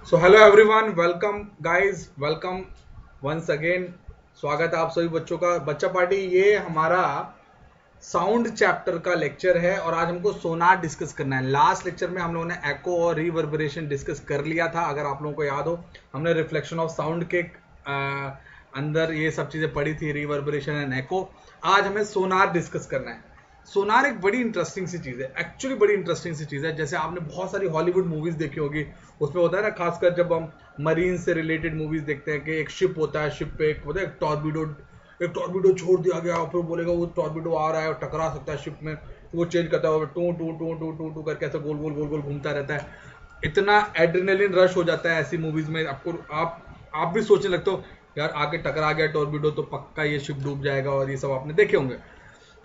सो hello everyone, welcome guys, welcome once again. स्वागत है आप सभी बच्चों का। बच्चा पार्टी, ये हमारा साउंड चैप्टर का लेक्चर है और आज हमको सोनार डिस्कस करना है। लास्ट लेक्चर में हम लोगों ने एको और रिवर्बरेशन डिस्कस कर लिया था, अगर आप लोगों को याद हो। हमने रिफ्लेक्शन ऑफ साउंड के अंदर ये सब चीज़ें पढ़ी थी, रिवर्बरेशन एंड एको। आज हमें सोनार डिस्कस करना है। सोनार एक बड़ी इंटरेस्टिंग सी चीज़ है, एक्चुअली बड़ी इंटरेस्टिंग सी चीज़ है। जैसे आपने बहुत सारी हॉलीवुड मूवीज़ देखी होगी, उसमें होता है ना, खासकर जब हम मरीन से रिलेटेड मूवीज़ देखते हैं कि एक शिप होता है, शिप पे एक होता है एक टॉर्बिडो छोड़ दिया गया और फिर बोलेगा वो टॉर्बिडो आ रहा है और टकरा सकता है शिप में, तो वो चेंज करता है, टू टू टू टू टू टू करके ऐसे गोल गोल गोल गोल घूमता रहता है। इतना एड्रेनलिन रश हो जाता है ऐसी मूवीज़ में, आपको आप भी सोचने लगते हो यार आके टकरा गया टॉर्बिडो तो पक्का ये शिप डूब जाएगा, और ये सब आपने देखे होंगे।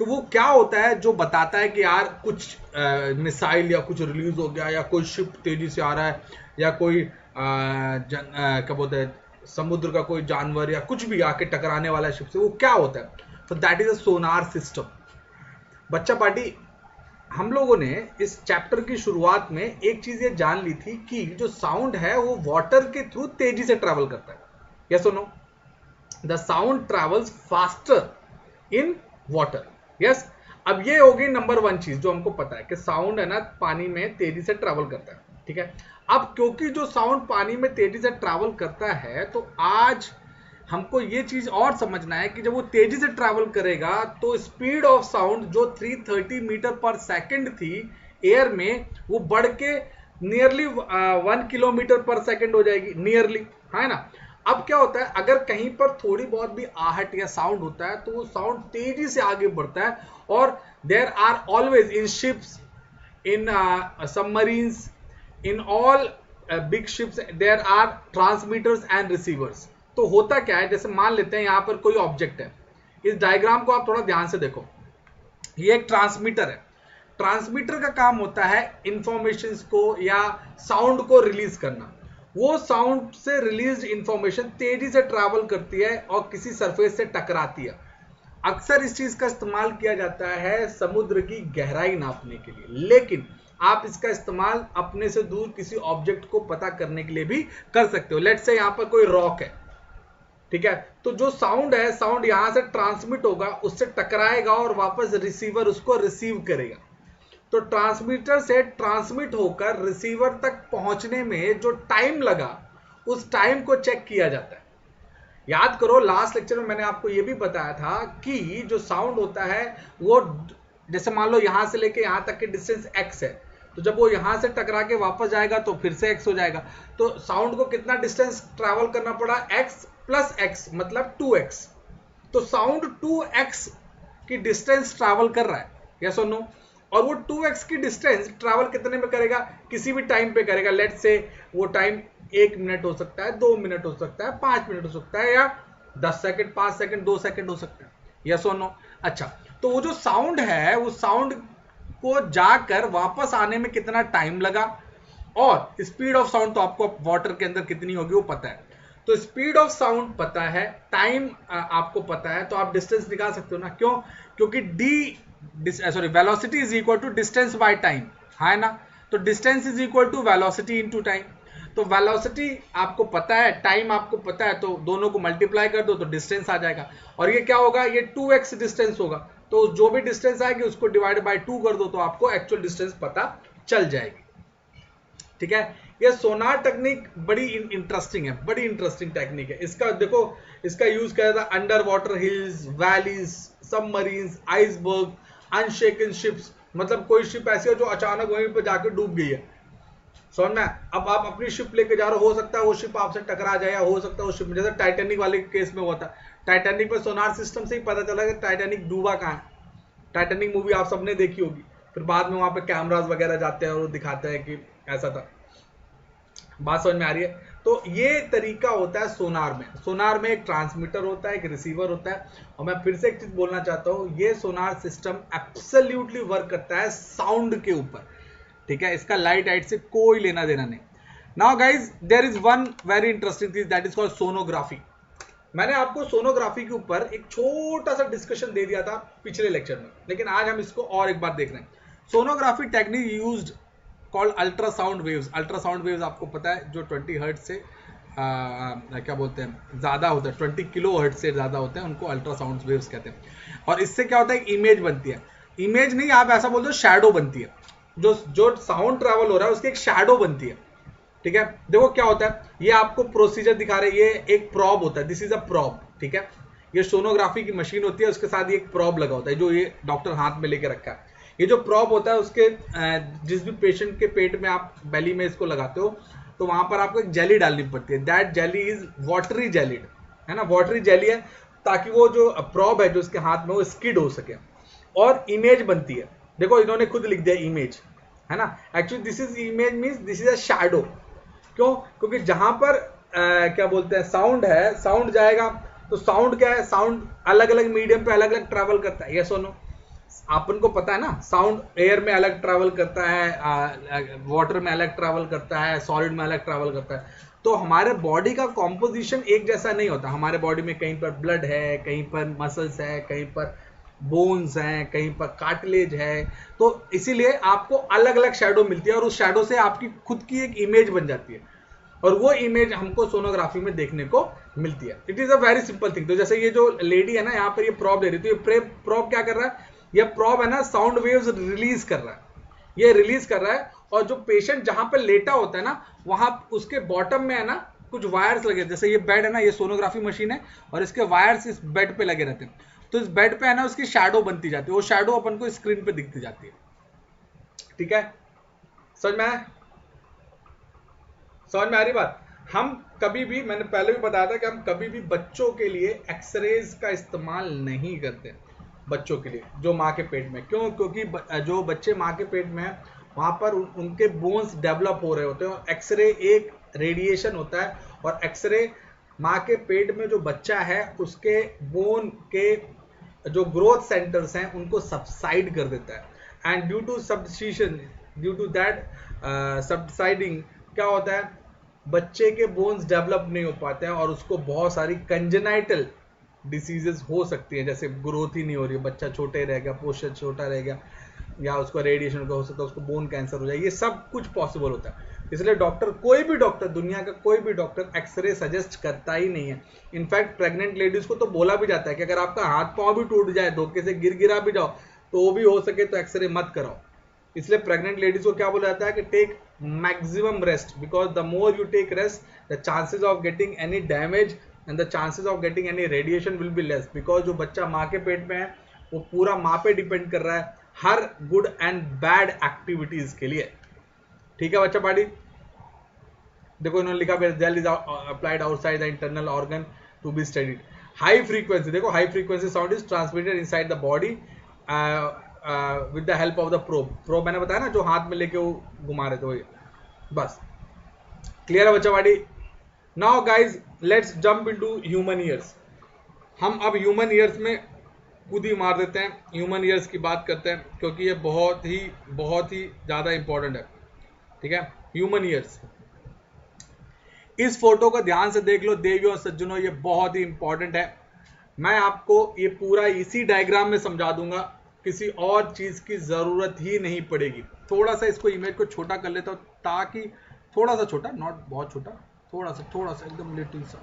तो वो क्या होता है जो बताता है कि यार कुछ मिसाइल या कुछ रिलीज हो गया, या कोई शिप तेजी से आ रहा है, या कोई क्या बोलते हैं, समुद्र का कोई जानवर या कुछ भी आके टकराने वाला है शिप से। वो क्या होता है? तो that is a sonar system. बच्चा पार्टी, हम लोगों ने इस चैप्टर की शुरुआत में एक चीज ये जान ली थी कि जो साउंड है वो वाटर के थ्रू तेजी से ट्रेवल करता है। यस और no? The sound travels faster in water. Yes. अब ये होगी नंबर वन चीज जो हमको पता है कि साउंड है ना पानी में तेजी से ट्रेवल करता है। ठीक है। अब क्योंकि जो साउंड पानी में तेजी से ट्रेवल करता है, तो आज हमको ये चीज और समझना है कि जब वो तेजी से ट्रेवल करेगा तो स्पीड ऑफ साउंड जो 330 मीटर पर सेकंड थी एयर में, वो बढ़ के नियरली 1 किलोमीटर पर सेकंड हो जाएगी, नियरली, है ना। अब क्या होता है, अगर कहीं पर थोड़ी बहुत भी आहट या साउंड होता है तो वो साउंड तेजी से आगे बढ़ता है। और there are always in ships, in submarines, in all big ships there are transmitters and receivers। तो होता क्या है, जैसे मान लेते हैं यहां पर कोई ऑब्जेक्ट है। इस डायग्राम को आप थोड़ा ध्यान से देखो, ये एक ट्रांसमीटर है। ट्रांसमीटर का काम होता है इंफॉर्मेशन को या साउंड को रिलीज करना। वो साउंड से रिलीज इंफॉर्मेशन तेजी से ट्रैवल करती है और किसी सरफेस से टकराती है। अक्सर इस चीज का इस्तेमाल किया जाता है समुद्र की गहराई नापने के लिए, लेकिन आप इसका इस्तेमाल अपने से दूर किसी ऑब्जेक्ट को पता करने के लिए भी कर सकते हो। लेट्स से यहां पर कोई रॉक है, ठीक है, तो जो साउंड है, साउंड यहां से ट्रांसमिट होगा, उससे टकराएगा और वापस रिसीवर उसको रिसीव करेगा। तो ट्रांसमीटर से ट्रांसमिट होकर रिसीवर तक पहुंचने में जो टाइम लगा, उस टाइम को चेक किया जाता है। याद करो, लास्ट लेक्चर में मैंने आपको यह भी बताया था कि जो साउंड होता है वो, जैसे मान लो यहां से लेके यहां तक की डिस्टेंस x है, तो जब वो यहां से टकरा के वापस जाएगा तो फिर से x हो जाएगा। तो साउंड को कितना डिस्टेंस ट्रैवल करना पड़ा? x प्लस x मतलब 2x। तो साउंड 2x की डिस्टेंस ट्रैवल कर रहा है, यस और नो? और वो 2x की डिस्टेंस ट्रैवल कितने में करेगा? किसी भी टाइम पे करेगा। लेट से वो टाइम 1 मिनट हो सकता है, 2 मिनट हो सकता है, 5 मिनट हो सकता है, या 10 सेकंड, 5 सेकंड, 2 सेकंड हो सकता है, यस और नो? अच्छा, तो वो जो साउंड है, वो साउंड को जाकर वापस आने में कितना टाइम लगा, और स्पीड ऑफ साउंड तो आपको वाटर के अंदर कितनी होगी वो पता है। तो स्पीड ऑफ साउंड पता है, टाइम आपको पता है, तो आप डिस्टेंस निकाल सकते हो ना। क्यों? क्योंकि velocity is equal to distance by time, है ना। तो distance is equal to velocity into time. तो वेलोसिटी आपको पता है, टाइम आपको पता है, तो दोनों को मल्टीप्लाई कर दो तो डिस्टेंस आ जाएगा। और ये क्या होगा? ये 2x डिस्टेंस होगा। तो जो भी डिस्टेंस आएगी उसको डिवाइड बाय 2 कर दो तो आपको एक्चुअल डिस्टेंस पता चल जाएगी। ठीक है। ये सोनार टेक्निक बड़ी इंटरेस्टिंग है, बड़ी इंटरेस्टिंग टेक्निक है। इसका देखो, इसका यूज किया जाता है under water hills, valleys, submarines, iceberg, अनशेकन ships. मतलब कोई शिप ऐसी हो जो अचानक वहीं पर जाकर डूब गई है, समझ में? अब आप अपनी शिप लेके जा रहे हो सकता है वो शिप आपसे टकरा जाए, या हो सकता है वो शिप, जैसे टाइटैनिक वाले केस में हुआ था। टाइटैनिक पे सोनार सिस्टम से ही पता चला कि टाइटैनिक डूबा कहाँ है। टाइटैनिक मूवी आप सबने देखी होगी, फिर बाद में वहां पे कैमराज वगैरह जाते हैं और वो दिखाते हैं कि ऐसा था। बात समझ में आ रही है? तो ये तरीका होता है सोनार में। सोनार में एक ट्रांसमीटर होता है, एक रिसीवर होता है। और मैं फिर से एक चीज बोलना चाहता हूँ, ये सोनार सिस्टम एब्सोल्युटली वर्क करता है साउंड के ऊपर, ठीक है। इसका लाइट हाइट से कोई लेना देना नहीं। Now guys, there is one very interesting thing, that is called sonography. मैंने आपको सोनोग्राफी के ऊपर एक छोटा सा डिस्कशन दे दिया था पिछले लेक्चर में, लेकिन आज हम इसको और एक बार देख रहे हैं। Sonography technique used called ultrasound waves. Ultrasound waves आपको पता है जो 20 हर्ट्ज से क्या बोलते हैं ज़्यादा होता है, 20 किलो हर्ट्ज से ज़्यादा होते हैं, उनको अल्ट्रासाउंड वेव्स कहते हैं। और इससे क्या होता है, इमेज बनती है, इमेज नहीं आप ऐसा बोल दो शैडो बनती है, जो जो साउंड ट्रैवल हो रहा है उसकी एक शैडो बनती है। ठीक है, देखो क्या होता है, ये आपको प्रोसीजर दिखा रहे हैं, ये एक प्रॉब होता है, दिस इज अ प्रॉब। ठीक है, ये सोनोग्राफी की मशीन होती है, उसके साथ ये एक प्रॉब लगा होता है जो ये डॉक्टर हाथ में लेके रखा है। ये जो प्रॉब होता है उसके जिस भी पेशेंट के पेट में आप बेली में इसको लगाते हो तो वहां पर आपको एक जेली डालनी पड़ती है। दैट जेली इज वाटरी जेलीड, है ना, वाटरी जेली है, ताकि वो जो प्रॉब है जो उसके हाथ में वो स्किड हो सके और इमेज बनती है। देखो इन्होंने खुद लिख दिया इमेज, है ना, actually this is image means this is a shadow. क्यों, क्योंकि जहां पर क्या बोलते हैं साउंड है, साउंड जाएगा तो साउंड क्या है, साउंड अलग अलग मीडियम पे अलग अलग ट्रैवल करता है, यस और नो। अपन को पता है ना, साउंड एयर में अलग ट्रैवल करता है, वाटर में अलग ट्रैवल करता है, सॉलिड में अलग ट्रैवल करता है। तो हमारे बॉडी का कॉम्पोजिशन एक जैसा नहीं होता। हमारे बॉडी में कहीं पर ब्लड है, कहीं पर मसल्स है, कहीं पर बोन्स हैं, कहीं पर कार्टिलेज है, तो इसीलिए आपको अलग अलग शेडो मिलती है और उस शेडो से आपकी खुद की एक इमेज बन जाती है और वो इमेज हमको सोनोग्राफी में देखने को मिलती है। It is a very simple thing. तो जैसे ये जो लेडी है ना यहाँ पर ये प्रॉब ले रही थी, तो ये प्रॉब क्या कर रहा है, ये प्रॉब है ना साउंड वेव्स रिलीज कर रहा है, ये रिलीज कर रहा है। और जो पेशेंट जहां पे लेटा होता है ना वहां उसके बॉटम में है ना कुछ वायर्स लगे, जैसे ये बेड है ना, ये सोनोग्राफी मशीन है और इसके वायर्स इस बेड पे लगे रहते हैं। तो इस बेड पे है ना उसकी शैडो बनती जाती है, वो शैडो अपन को स्क्रीन पे दिखती जाती है। ठीक है, समझ में आया, समझ में आ रही बात। हम कभी भी, मैंने पहले भी बताया था कि हम कभी भी बच्चों के लिए एक्सरेज का इस्तेमाल नहीं करते, बच्चों के लिए जो माँ के पेट में। क्यों, क्योंकि जो बच्चे माँ के पेट में है वहां पर उनके बोन्स डेवलप हो रहे होते हैं और एक्सरे एक रेडिएशन होता है और एक्सरे माँ के पेट में जो बच्चा है उसके बोन के जो ग्रोथ सेंटर्स हैं उनको सबसाइड कर देता है। And due to subsidence, due to that subsiding क्या होता है, बच्चे के बोन्स डेवलप नहीं हो पाते हैं और उसको बहुत सारी कंजेनाइटल डिसीजेस हो सकती हैं, जैसे ग्रोथ ही नहीं हो रही है, बच्चा छोटे रह गया, पोस्चर छोटा रह गया, या उसको रेडिएशन का हो सकता है, उसको बोन कैंसर हो जाए, ये सब कुछ पॉसिबल होता है। इसलिए डॉक्टर, कोई भी डॉक्टर, दुनिया का कोई भी डॉक्टर एक्सरे सजेस्ट करता ही नहीं है। इनफैक्ट प्रेग्नेंट लेडीज को तो बोला भी जाता है कि अगर आपका हाथ पांव भी टूट जाए, धोखे से गिरा भी जाओ तो वो भी हो सके तो एक्सरे मत कराओ। इसलिए प्रेग्नेंट लेडीज को क्या बोला जाता है कि take maximum rest, because the more you take rest the chances of getting any damage and the chances of getting any radiation will be less, because जो बच्चा माँ के पेट में है वो पूरा माँ पे डिपेंड कर रहा है हर गुड एंड बैड एक्टिविटीज के लिए। ठीक है बच्चा पार्टी, देखो इन्होंने लिखा gel is applied outside the internal organ to be studied. High frequency, देखो high frequency sound is transmitted inside the body with the help of the probe. Probe मैंने बताया ना जो हाथ में लेके वो घुमा रहे थे वही, बस क्लियर है बच्चा party. Now guys let's jump into human ears. हम अब ह्यूमन ईयर्स में कूद ही मार देते हैं, ह्यूमन ईयर्स की बात करते हैं क्योंकि ये बहुत ही ज़्यादा इंपॉर्टेंट है। ठीक है, ह्यूमन ईयर्स, इस फोटो को ध्यान से देख लो देवियों और सज्जनों, ये बहुत ही इंपॉर्टेंट है। मैं आपको ये पूरा इसी डायग्राम में समझा दूंगा, किसी और चीज की जरूरत ही नहीं पड़ेगी। थोड़ा सा इसको इमेज को छोटा कर लेता हूं ताकि, थोड़ा सा छोटा, नॉट बहुत छोटा, थोड़ा सा एकदम लिटिल सा,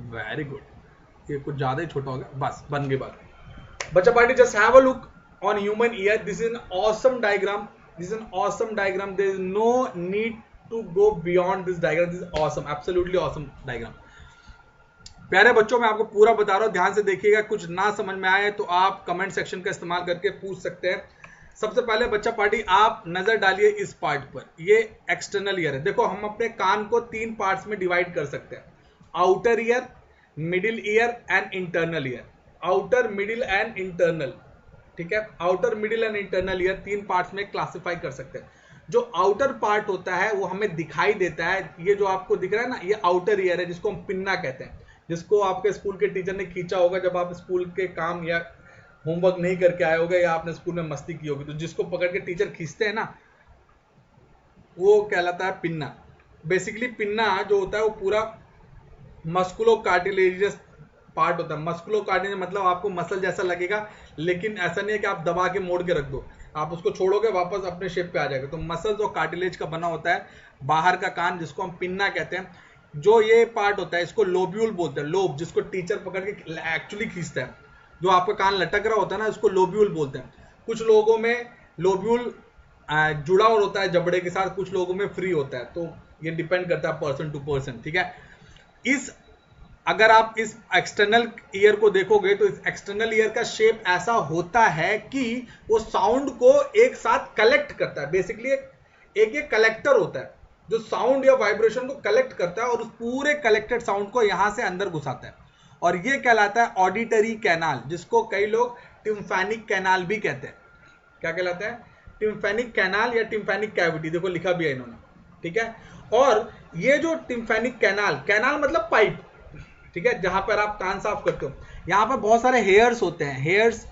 वेरी गुड, ये कुछ ज्यादा ही छोटा हो गया, बस बन गई बात। बच्चा party just have a look on human ear, this is an awesome diagram, this is an awesome diagram, there is no need to go beyond this diagram, this is awesome, absolutely awesome diagram। प्यारे बच्चों मैं आपको पूरा बता रहा हूं, ध्यान से देखिएगा, कुछ ना समझ में आए तो आप कमेंट सेक्शन का इस्तेमाल करके पूछ सकते हैं। सबसे पहले बच्चा पार्टी आप नजर डालिए इस पार्ट पर, ये एक्सटर्नल ईयर है। देखो हम अपने कान को 3 पार्ट्स में डिवाइड कर सकते हैं, outer ear, middle ear and internal ear. Outer, middle and internal, ठीक है, outer, middle and internal ear 3 parts में क्लासिफाई कर सकते हैं। जो आउटर पार्ट होता है वो हमें दिखाई देता है, ये जो आपको दिख रहा है ना, ये आउटर ईयर है जिसको हम पिन्ना कहते हैं, जिसको आपके स्कूल के टीचर ने खींचा होगा जब आप स्कूल के काम या होमवर्क नहीं करके आए होगे या आपने स्कूल में मस्ती की होगी, तो जिसको पकड़ के टीचर खींचते हैं ना वो कहलाता है पिन्ना। बेसिकली पिन्ना जो होता है वो पूरा मस्कुलो कार्टिलेजियस पार्ट होता है। मस्कुलो कार्टिलेज मतलब आपको मसल जैसा लगेगा, लेकिन ऐसा नहीं है कि आप दबा के मोड़ के रख दो, आप उसको छोड़ोगे वापस अपने शेप पे आ जाएगा। तो मसल्स और कार्टिलेज का बना होता है बाहर का कान, जिसको हम पिन्ना कहते हैं। जो ये पार्ट होता है इसको लोब्यूल बोलते हैं, लोब, जिसको टीचर पकड़ के एक्चुअली खींचता है, जो आपका कान लटक रहा होता है ना, उसको लोब्यूल बोलते हैं। कुछ लोगों में लोब्यूल जुड़ा और होता है जबड़े के साथ, कुछ लोगों में फ्री होता है, तो ये डिपेंड करता है पर्सन टू पर्सन, ठीक है। अगर आप इस एक्सटर्नल ईयर को देखोगे तो इस एक्सटर्नल ईयर का शेप ऐसा होता है कि वो साउंड को एक साथ कलेक्ट करता है। बेसिकली एक कलेक्टर होता है जो साउंड या वाइब्रेशन को कलेक्ट करता है और उस पूरे कलेक्टेड साउंड को यहां से अंदर घुसाता है, और ये कहलाता है ऑडिटरी कैनाल, जिसको कई लोग टिम्फैनिक कैनाल भी कहते हैं। क्या कहलाता है? टिम्फैनिक कैनाल या टिम्फैनिक कैविटी, देखो लिखा भी है इन्होंने, ठीक है। और ये जो टिम्फैनिक कैनाल मतलब पाइप, ठीक है, जहां पर आप कान साफ करते हो, यहाँ पर बहुत सारे हेयर्स होते हैं, हेयर्स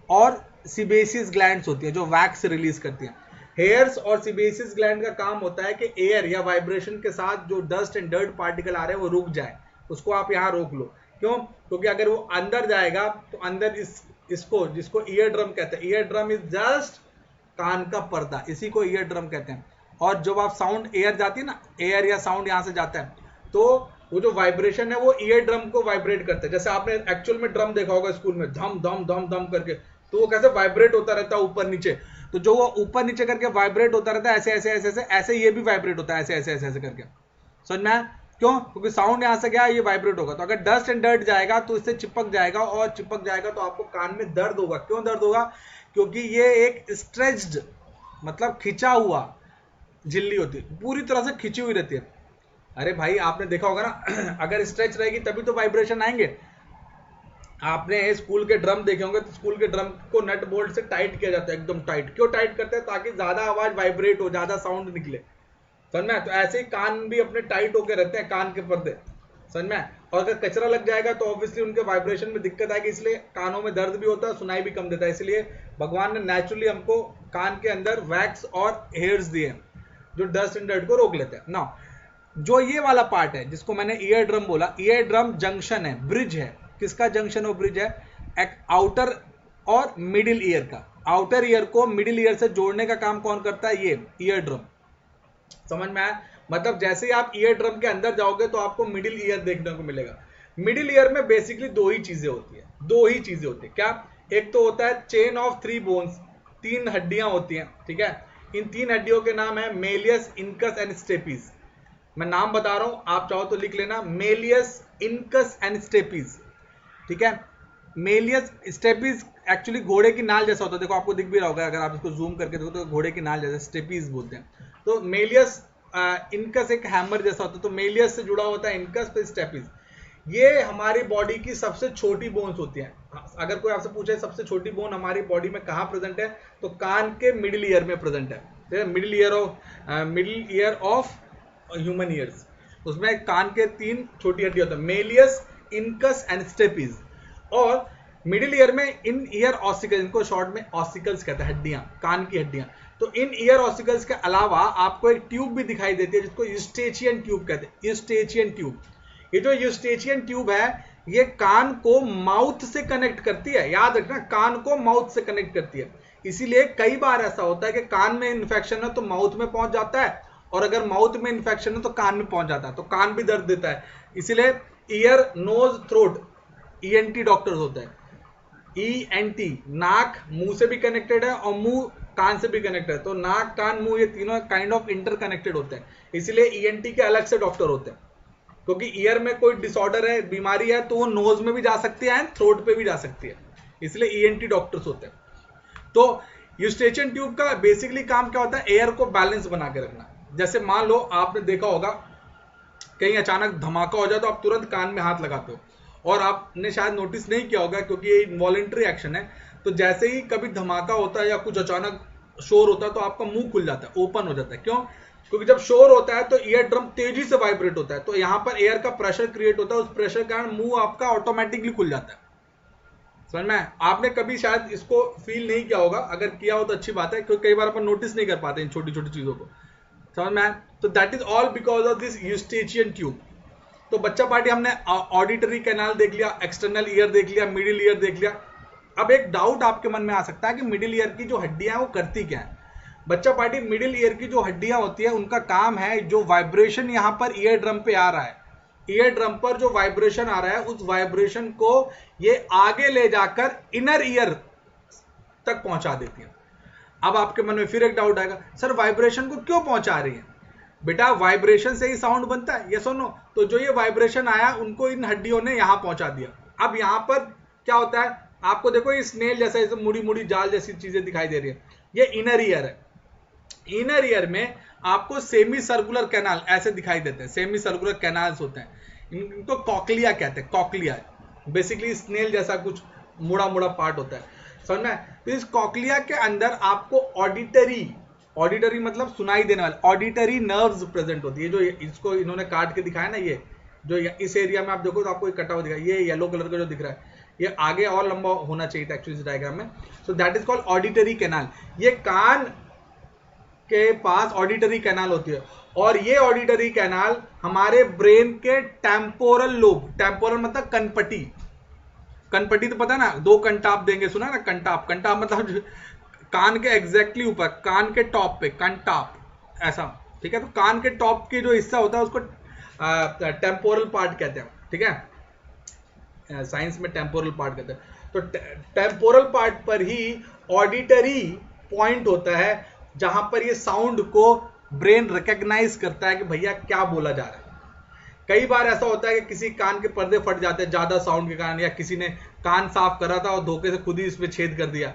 और सिबेसियस ग्लैंड्स होती है जो वैक्स रिलीज करती हैं। हेयर्स और सिबेसियस ग्लैंड का काम होता है कि एयर या वाइब्रेशन के साथ जो डस्ट एंड डर्ट पार्टिकल आ रहे हैं वो रुक जाए, उसको आप यहाँ रोक लो। क्यों? क्योंकि अगर वो अंदर जाएगा तो अंदर इसको जिसको ईयर ड्रम कहते हैं, ईयर ड्रम इज जस्ट कान का पर्दा, इसी को ईयर ड्रम कहते हैं। और जब आप साउंड एयर जाती है ना, एयर या साउंड यहाँ से जाता है, तो वो जो वाइब्रेशन है वो ईयर ड्रम को वाइब्रेट करता है। जैसे आपने एक्चुअल में ड्रम देखा होगा स्कूल में, धम धम धम धम करके, तो वो कैसे वाइब्रेट होता रहता है ऊपर नीचे। तो जो वो ऊपर नीचे करके वाइब्रेट होता रहता है, ऐसे ऐसे ऐसे ऐसे ऐसे ये भी वाइब्रेट होता है, ऐसे ऐसे ऐसे ऐसे करके। समझ में आया? क्यों? क्योंकि साउंड यहाँ से गया, ये वाइब्रेट होगा। तो अगर डस्ट एंड डर्ट जाएगा तो इससे चिपक जाएगा, और चिपक जाएगा तो आपको कान में दर्द होगा। क्यों दर्द होगा? क्योंकि ये एक स्ट्रेच्ड मतलब खिंचा हुआ झिल्ली होती है, पूरी तरह से खिंची हुई रहती है। अरे भाई आपने देखा होगा ना, अगर स्ट्रेच रहेगी तभी तो वाइब्रेशन आएंगे। आपने स्कूल के ड्रम देखे होंगे, तो स्कूल के ड्रम को नट बोल्ट से टाइट किया जाता है, एकदम टाइट। क्यों टाइट करते हैं? ताकि ज्यादा आवाज वाइब्रेट हो, ज्यादा साउंड निकले। समझ में? तो ऐसे ही कान भी अपने टाइट होके रहते हैं, कान के पर्दे। समझ में? और अगर कचरा लग जाएगा तो ऑब्वियसली उनके वाइब्रेशन में दिक्कत आएगी, इसलिए कानों में दर्द भी होता है, सुनाई भी कम देता है। इसलिए भगवान ने नेचुरली हमको कान के अंदर वैक्स और हेयर्स दिए जो डस्ट एंड डर्ट को रोक लेते हैं ना। जो ये वाला पार्ट है जिसको मैंने ईयर ड्रम बोला, ईयर ड्रम जंक्शन है, ब्रिज है। किसका जंक्शन और ब्रिज है? एक आउटर और मिडिल ईयर का। आउटर ईयर को मिडिल ईयर से जोड़ने का काम कौन करता है? ये ईयर ड्रम। समझ में आया? मतलब जैसे ही आप ईयर ड्रम के अंदर जाओगे तो आपको मिडिल ईयर देखने को मिलेगा। मिडिल ईयर में बेसिकली दो ही चीजें होती है। क्या? एक तो होता है चेन ऑफ 3 बोन्स, 3 हड्डियां होती हैं, ठीक है। इन 3 हड्डियों के नाम है मेलियस, इनकस एंड स्टेपिस। मैं नाम बता रहा हूं, आप चाहो तो लिख लेना, मेलियस, इनकस एंड स्टेपिस, ठीक है। मेलियस स्टेपिस एक्चुअली घोड़े की नाल जैसा होता है, देखो आपको दिख भी रहा होगा, अगर आप इसको जूम करके देखो तो घोड़े की नाल जैसा स्टेपिस बोलते हैं। तो मेलियस, इनकस एक हैमर जैसा होता है, तो मेलियस से जुड़ा होता है इनकस, फिर स्टेपिस। ये हमारी बॉडी की सबसे छोटी बोन्स होती हैं। अगर कोई आपसे पूछे सबसे छोटी बोन हमारी बॉडी में कहाँ प्रेजेंट है, तो कान के मिडिल ईयर में प्रेजेंट है। Middle ear of human ears, उसमें कान के 3 छोटी हड्डी होता है, मेलियस, इनकस एंड स्टेपिस। और मिडिल ईयर में इन ईयर ऑसिकल्स, इनको शॉर्ट में ऑसिकल्स कहते हैं, हड्डियां, कान की हड्डियां। तो इन ईयर ऑसिकल्स के अलावा आपको एक ट्यूब भी दिखाई देती है जिसको यूस्टेचियन ट्यूब कहते हैं। यूस्टेचियन ट्यूब, ये जो यूस्टेचियन ट्यूब है ये कान को माउथ से कनेक्ट करती है। याद रखना, कान को माउथ से कनेक्ट करती है। इसीलिए कई बार ऐसा होता है कि कान में इन्फेक्शन है तो माउथ में पहुंच जाता है, और अगर माउथ में इन्फेक्शन है तो कान में पहुंच जाता है, तो कान भी दर्द देता है। इसीलिए ear, nose, throat, ENT doctors होते हैं। ईएनटी नाक मुंह से भी कनेक्टेड है और मुंह कान से भी कनेक्टेड है, तो नाक, कान, मुंह, ये तीनों काइंड ऑफ इंटरकनेक्टेड होते हैं। इसलिए ईएनटी के अलग से डॉक्टर होते हैं, क्योंकि ईयर में कोई डिसऑर्डर है, बीमारी है, तो वो नोज में भी जा सकती है एंड थ्रोट पे भी जा सकती है, इसलिए ईएनटी डॉक्टर्स होते हैं। तो यूस्टेचियन ट्यूब का बेसिकली काम क्या होता है? एयर को बैलेंस बना के रखना। जैसे मान लो आपने देखा होगा कहीं अचानक धमाका हो जाए तो आप तुरंत कान में हाथ लगाते हो, और आपने शायद नोटिस नहीं किया होगा क्योंकि ये इनवॉलेंट्री एक्शन है। तो जैसे ही कभी धमाका होता है या कुछ अचानक शोर होता है तो आपका मुंह खुल जाता है, ओपन हो जाता है। क्यों? क्योंकि जब शोर होता है तो ईयर ड्रम तेजी से वाइब्रेट होता है, तो यहाँ पर एयर का प्रेशर क्रिएट होता है, उस प्रेशर के कारण मुंह आपका ऑटोमेटिकली खुल जाता है। समझ में? आपने कभी शायद इसको फील नहीं किया होगा, अगर किया हो तो अच्छी बात है, क्योंकि कई बार अपन नोटिस नहीं कर पाते इन छोटी छोटी चीजों को। समझ में? तो that is all because of this Eustachian tube. तो बच्चा पार्टी हमने ऑडिटरी कैनाल देख लिया, एक्सटर्नल ईयर देख लिया, मिडिल ईयर देख लिया। अब एक डाउट आपके मन में आ सकता है कि मिडिल ईयर की जो हड्डियां हैं वो करती क्या है। बच्चा पार्टी मिडिल ईयर की जो हड्डियां होती है उनका काम है, जो वाइब्रेशन यहां पर ईयर ड्रम पे आ रहा है, ईयर ड्रम पर जो वाइब्रेशन आ रहा है उस वाइब्रेशन को ये आगे ले जाकर इनर ईयर तक पहुंचा देती है। अब आपके मन में फिर एक डाउट आएगा, सर वाइब्रेशन को क्यों पहुंचा रही है? बेटा वाइब्रेशन से ही साउंड बनता है, ये सुनो। तो जो ये वाइब्रेशन आया उनको इन हड्डियों ने यहां पहुंचा दिया। अब यहां पर क्या होता है, आपको देखो ये स्नेल जैसा मुड़ी मुड़ी जाल जैसी चीजें दिखाई दे रही है, ये इनर ईयर है। इनर ईयर में आपको सेमी सर्कुलर कैनाल ऐसे दिखाई देते हैं, सेमी सर्कुलर कैनाल्स होते हैं, इनको कॉकलिया कहते हैं। कॉकलिया बेसिकली स्नेल जैसा कुछ मुड़ा मुड़ा पार्ट होता है, समझ में? तो इस कॉकलिया के अंदर आपको ऑडिटरी मतलब सुनाई देने वाले ऑडिटरी नर्व्स प्रेजेंट होती है। जो इसको इन्होंने काट के दिखाया ना, ये जो इस एरिया में आप देखो तो आपको एक कटा हुआ दिखा, ये येलो कलर का जो दिख रहा है, ये आगे और लंबा होना चाहिए था एक्चुअली इस डायग्राम में। So that is called auditory canal. ये कान के पास ऑडिटरी कैनाल होती है, और ये ऑडिटरी कैनाल हमारे ब्रेन के टेम्पोरल लोब, टेम्पोरल मतलब कनपटी, कनपटी तो पता है ना, दो कंटाप देंगे, सुना ना कंटाप? कंटाप मतलब कान के एग्जैक्टली ऊपर, कान के टॉप पे कंटाप ऐसा, ठीक है? तो कान के टॉप के जो हिस्सा होता है उसको टेम्पोरल पार्ट कहते हैं, ठीक है? साइंस में टेम्पोरल पार्ट कहते हैं। तो टेम्पोरल पार्ट पर ही ऑडिटरी पॉइंट होता है, जहां पर ये साउंड को ब्रेन रिकॉग्नाइज करता है कि भैया क्या बोला जा रहा है। कई बार ऐसा होता है कि किसी कान के पर्दे फट जाते हैं ज्यादा साउंड के कारण, या किसी ने कान साफ करा था और धोखे से खुद ही इसमें छेद कर दिया।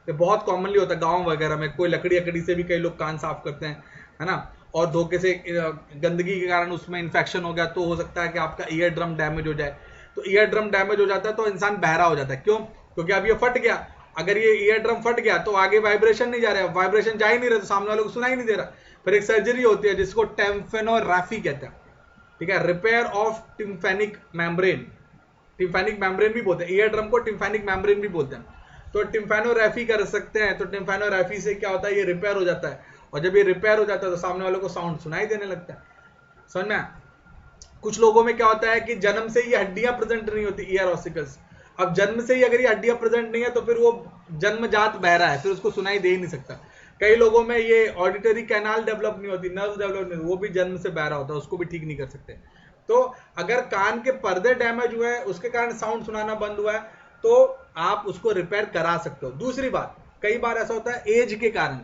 ये बहुत कॉमनली होता है गांव वगैरह में, कोई लकड़ी से भी कई लोग कान साफ करते हैं, है ना? और धोखे से गंदगी के कारण उसमें इन्फेक्शन हो गया तो हो सकता है कि आपका ईयर ड्रम डैमेज हो जाए। तो ईयर ड्रम डैमेज हो जाता है तो इंसान बहरा हो जाता है। क्यों? क्योंकि अब ये फट गया। अगर ये ईयर ड्रम फट गया तो आगे वाइब्रेशन नहीं जा रहा है, वाइब्रेशन जा ही नहीं रहा तो सामने वालों को सुनाई नहीं दे रहा। फिर एक सर्जरी होती है जिसको टेम्पेनोग्राफी कहते हैं, ठीक है? रिपेयर ऑफ टिम्फेनिक मेम्ब्रेन, टिम्फेनिक मेम्ब्रेन भी बोलते हैं, ईयर ड्रम को टिम्फेनिक मेम्ब्रेन भी बोलते हैं। तो टिम्फेनोग्राफी कर सकते हैं। तो टिम्फेनोग्राफी से क्या होता है, ये रिपेयर हो जाता है, और जब ये रिपेयर हो जाता है तो सामने वालों को साउंड सुनाई देने लगता है। समझ में? कुछ लोगों में क्या होता है कि जन्म से ये हड्डियां प्रेजेंट नहीं होती, ईयर ऑसिकल्स। अब जन्म से ही अगर ये हड्डियां प्रेजेंट नहीं है तो फिर वो जन्मजात बहरा है, फिर उसको सुनाई दे ही नहीं सकता। कई लोगों में ये ऑडिटरी कैनाल डेवलप नहीं होती, नर्व डेवलप नहीं, वो भी जन्म से बहरा होता है, उसको भी ठीक नहीं कर सकते। तो अगर कान के पर्दे डैमेज हुए हैं, उसके कारण साउंड सुनाना बंद हुआ है, तो आप उसको रिपेयर करा सकते हो। दूसरी बात, कई बार ऐसा होता है एज के कारण,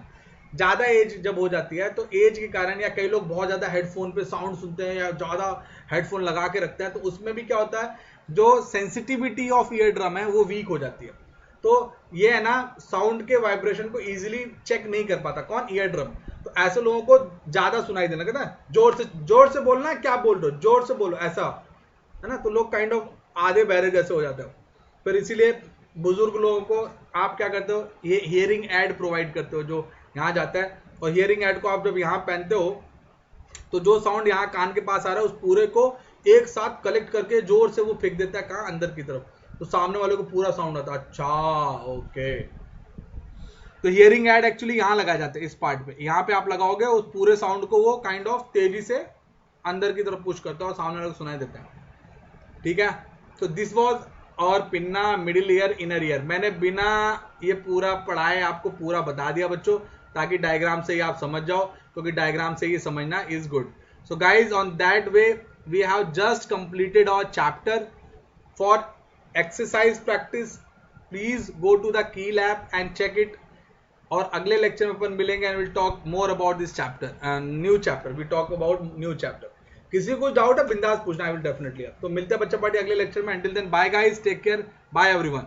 ज्यादा एज जब हो जाती है तो एज के कारण, या कई लोग बहुत ज्यादा हेडफोन पे साउंड सुनते हैं या ज्यादा हेडफोन लगा के रखते हैं, तो उसमें भी क्या होता है, जो सेंसिटिविटी ऑफ ईयर ड्रम है वो वीक हो जाती है। तो ये है ना, साउंड के वाइब्रेशन को इजीली चेक नहीं कर पाता कौन, ईयर ड्रम। तो ऐसे लोगों को ज्यादा सुनाई देने लगता है, जोर से बोलना, क्या बोल रहे हो, जोर से बोलो, ऐसा है ना। तो लोग काइंड ऑफ आधे बहरे जैसे हो जाते हो। फिर इसीलिए बुजुर्ग लोगों को आप क्या करते हो, ये हियरिंग एड प्रोवाइड करते हो जो यहाँ जाता है, और हियरिंग एड को आप जब यहाँ पहनते हो तो जो साउंड यहाँ कान के पास आ रहा है उस पूरे को एक साथ कलेक्ट करके जोर से वो फेंक देता है कहाँ, अंदर की तरफ, तो सामने वाले को पूरा साउंड आता है। अच्छा, ओके। तो हियरिंग एड एक्चुअली यहाँ लगाए जाते हैं, इस पार्ट पे, यहाँ पे आप लगाओगे उस पूरे साउंड को वो काइंड ऑफ तेजी से अंदर की तरफ पुश करता है और सामने वाले को सुनाई देता है, ठीक है? तो दिस वॉज और pinna middle ear inner ear. मैंने बिना ये पूरा पढ़ाए आपको पूरा बता दिया बच्चों, ताकि डायग्राम से ही आप समझ जाओ, क्योंकि डायग्राम से ये समझना is good. So guys, on that way we have just completed our chapter. For exercise practice please go to the key lab and check it. और अगले लेक्चर में अपन मिलेंगे and will talk more about this chapter, new chapter, we talk about new chapter. किसी को doubt है बिंदास पूछना, आई विल डेफिनेटली। तो मिलते हैं बच्चा पार्टी अगले लेक्चर में। Until then bye guys, take care, bye everyone.